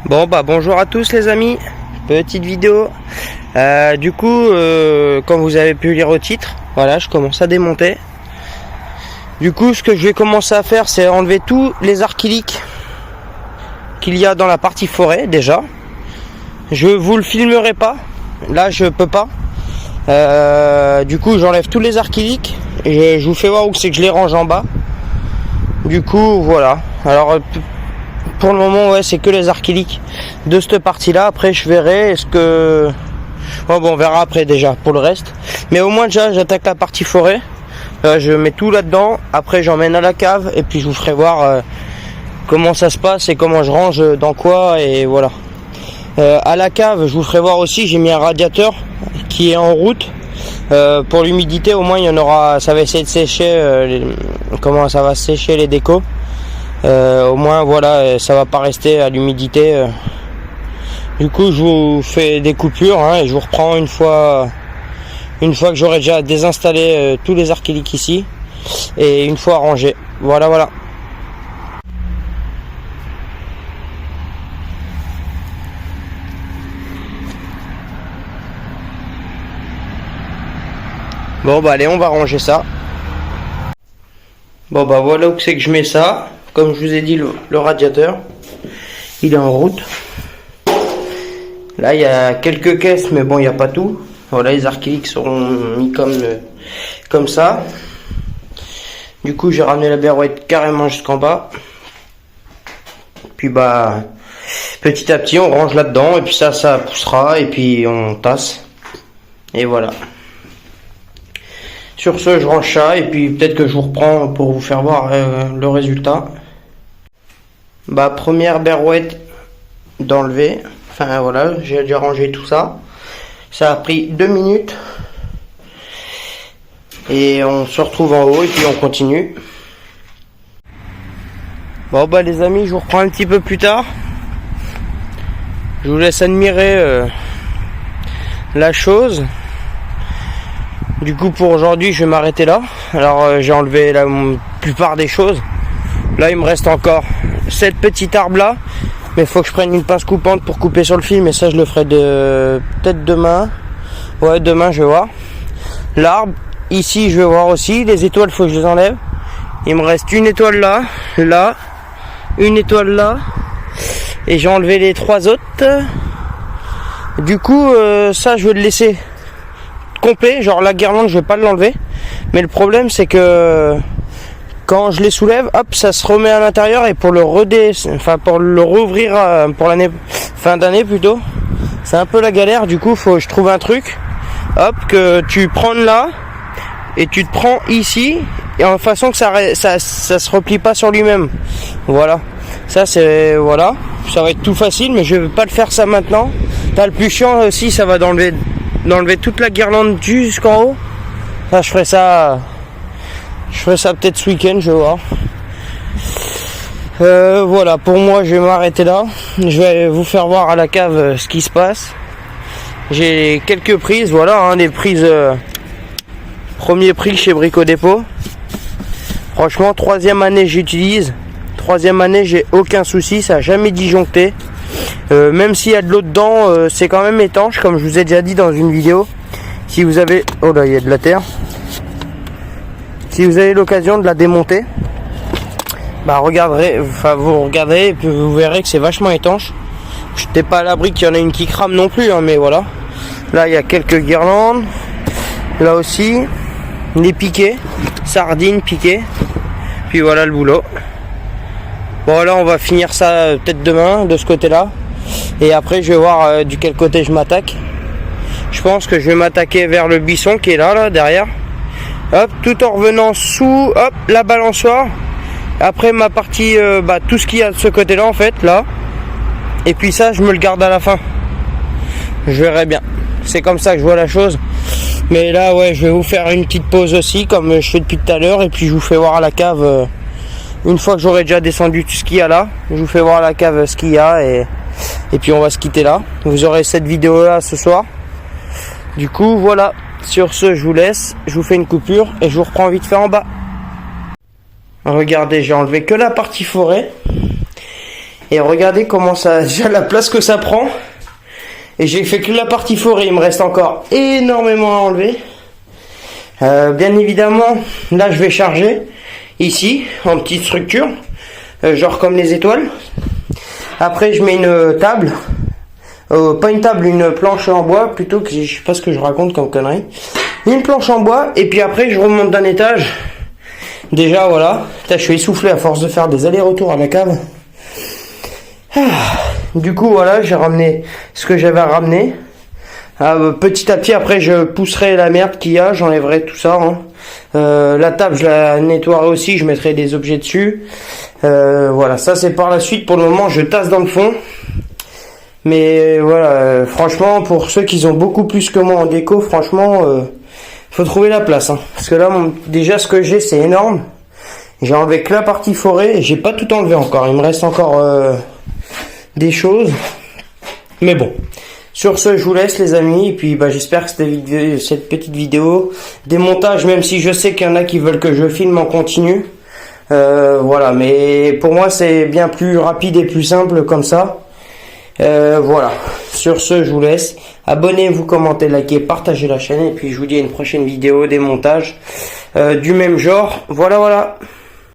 Bon bah bonjour à tous les amis, petite vidéo. Comme vous avez pu lire au titre, voilà, je commence à démonter. Du coup, ce que je vais commencer à faire, c'est enlever tous les archiliques qu'il y a dans la partie forêt déjà. Je vous le filmerai pas, là je peux pas. Du coup, j'enlève tous les archiliques et je vous fais voir où c'est que je les range en bas. Du coup, voilà. Alors pour le moment, ouais, c'est que les archiliques de cette partie-là. Après, je verrai. Est-ce que... Oh, bon, on verra après déjà pour le reste. Mais au moins, déjà, j'attaque la partie forêt. Je mets tout là-dedans. Après, j'emmène à la cave. Et puis, je vous ferai voir comment ça se passe et comment je range dans quoi. Et voilà. À la cave, je vous ferai voir aussi. J'ai mis un radiateur qui est en route. Pour l'humidité, au moins, il y en aura... Ça va essayer de sécher... Comment ça va sécher les décos. Au moins voilà, ça va pas rester à l'humidité. Du coup, je vous fais des coupures et je vous reprends une fois que j'aurai déjà désinstallé tous les archiliques ici et une fois rangé. Voilà. Bon bah allez, on va ranger ça. Bon bah voilà où c'est que je mets ça. Comme je vous ai dit, le radiateur, il est en route. Là, il y a quelques caisses, mais bon, il n'y a pas tout. Voilà, les archiliques seront mis comme ça. Du coup, j'ai ramené la berouette carrément jusqu'en bas. Puis bah, petit à petit, on range là-dedans. Et puis ça poussera. Et puis on tasse. Et voilà. Sur ce, je range ça. Et puis peut-être que je vous reprends pour vous faire voir le résultat. Bah, première berouette d'enlever. Enfin voilà, j'ai déjà rangé tout ça. Ça a pris 2 minutes. Et on se retrouve en haut et puis on continue. Bon bah les amis, je vous reprends un petit peu plus tard. Je vous laisse admirer la chose. Du coup pour aujourd'hui je vais m'arrêter là. Alors j'ai enlevé la plupart des choses. Là il me reste encore cette petite arbre là, mais il faut que je prenne une pince coupante pour couper sur le fil, mais ça je le ferai peut-être demain. Ouais, demain je vais voir. L'arbre, ici je vais voir aussi. Les étoiles, il faut que je les enlève. Il me reste une étoile là, une étoile là, et j'ai enlevé les 3 autres. Du coup ça je vais le laisser complet, genre la guirlande je vais pas l'enlever, mais le problème c'est que quand je les soulève, hop, ça se remet à l'intérieur, et pour le pour le rouvrir pour l'année, fin d'année plutôt, c'est un peu la galère. Du coup, faut que je trouve un truc, hop, que tu prends là et tu te prends ici, et en façon que ça se replie pas sur lui-même. Voilà. Ça c'est voilà, ça va être tout facile, mais je vais pas le faire ça maintenant. T'as le plus chiant aussi, ça va d'enlever toute la guirlande jusqu'en haut. Ça, je ferai ça. Je ferai ça peut-être ce week-end, je vais voir. Voilà, pour moi je vais m'arrêter là. Je vais vous faire voir à la cave ce qui se passe. J'ai quelques prises, voilà, des prises premier prix chez Brico Dépôt. Franchement, 3e année j'utilise. 3e année, j'ai aucun souci, ça n'a jamais disjoncté. Même s'il y a de l'eau dedans, c'est quand même étanche, comme je vous ai déjà dit dans une vidéo. Si vous avez... Oh là, il y a de la terre. Si vous avez l'occasion de la démonter, bah vous regarderez et puis vous verrez que c'est vachement étanche. Je n'étais pas à l'abri qu'il y en ait une qui crame non plus, mais voilà. Là il y a quelques guirlandes. Là aussi, les piquets, sardines piquées. Puis voilà le boulot. Bon là on va finir ça peut-être demain de ce côté-là. Et après je vais voir du quel côté je m'attaque. Je pense que je vais m'attaquer vers le buisson qui est là derrière. Hop, tout en revenant sous, hop, la balançoire. Après ma partie, tout ce qu'il y a de ce côté-là en fait, là. Et puis ça, je me le garde à la fin. Je verrai bien. C'est comme ça que je vois la chose. Mais là, ouais, je vais vous faire une petite pause aussi, comme je fais depuis tout à l'heure. Et puis je vous fais voir à la cave, une fois que j'aurai déjà descendu tout ce qu'il y a là. Je vous fais voir à la cave ce qu'il y a. Et puis on va se quitter là. Vous aurez cette vidéo-là ce soir. Du coup, voilà. Sur ce, je vous laisse, je vous fais une coupure et je vous reprends vite fait en bas. Regardez, j'ai enlevé que la partie forêt. Et regardez comment ça, déjà la place que ça prend. Et j'ai fait que la partie forêt, il me reste encore énormément à enlever. Bien évidemment, là je vais charger, ici, en petite structure, genre comme les étoiles. Après je mets une table, pas une table, une planche en bois, plutôt que, je sais pas ce que je raconte comme connerie. Une planche en bois, et puis après je remonte d'un étage. Déjà voilà, là, je suis essoufflé à force de faire des allers-retours à la cave. Du coup voilà, j'ai ramené ce que j'avais à ramener. Petit à petit après je pousserai la merde qu'il y a, j'enlèverai tout ça. La table je la nettoierai aussi, je mettrai des objets dessus. Voilà, ça c'est par la suite. Pour le moment je tasse dans le fond. Mais voilà, franchement pour ceux qui ont beaucoup plus que moi en déco, franchement faut trouver la place. Parce que là déjà ce que j'ai c'est énorme. J'ai enlevé que la partie forêt et j'ai pas tout enlevé encore. Il me reste encore des choses. Mais bon. Sur ce, je vous laisse les amis, et puis j'espère que cette petite vidéo, des montages, même si je sais qu'il y en a qui veulent que je filme en continu, voilà, mais pour moi c'est bien plus rapide et plus simple comme ça. Voilà, sur ce, je vous laisse, abonnez-vous, commentez, likez, partagez la chaîne, et puis je vous dis à une prochaine vidéo, des montages du même genre, voilà.